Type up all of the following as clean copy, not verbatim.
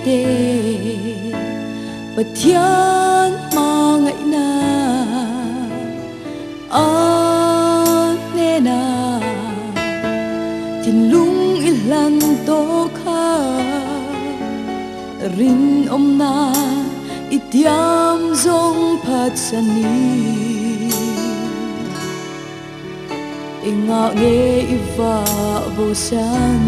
tê và thiên mà ngày na nè na tin lung ilan to kha rin na itiam zong phat sani inga nge iva bosan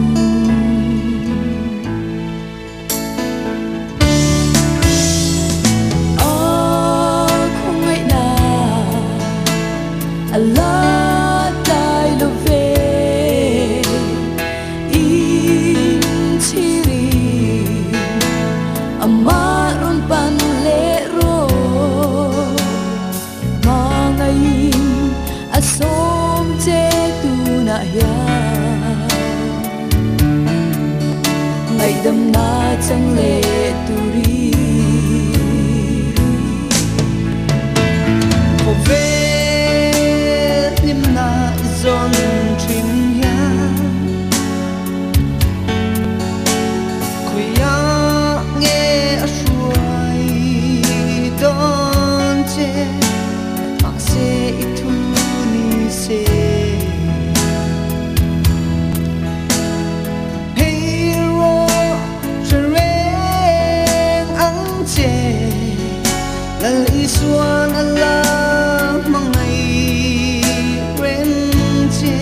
không ngày na Allah dai lo ve in chiri amaron pan lero mangayin asom che tu na ya ngày đâm na chẳng lệ tu ri hồ về nim na zon trim ya khoya nghe ashuai don che mak se itu ni se Suan Allah mangai ren che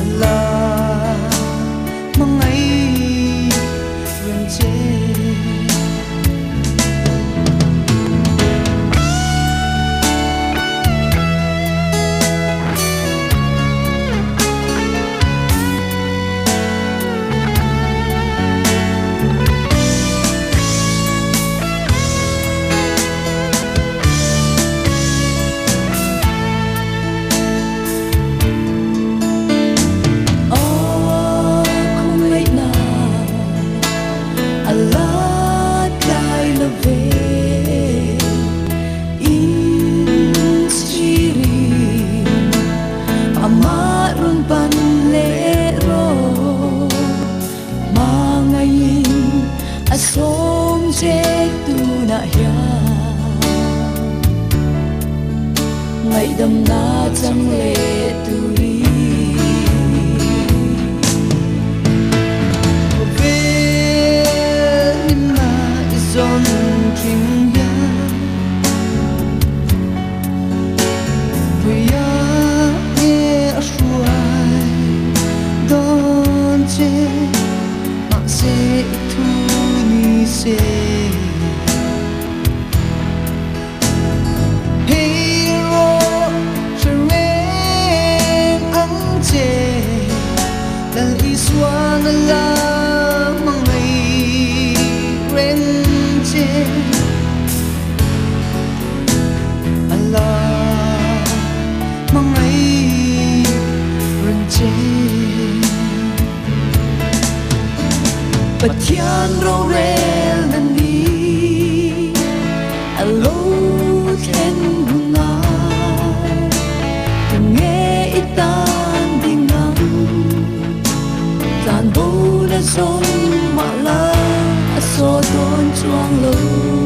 Allah mangai ren che amaron pan lero mangayin asom che tu na ya ngày đâm na chẳng lệ tu ri về nim na zon trim ya mak se itu ni se hero seren ang che dal iswan Allah mangai ren che Allah mangai ren che But thiên rô rel nan đi alo thiên hùng na nghe ít tan đi ngang tan bố đã sống mà la so tôn chuang lâu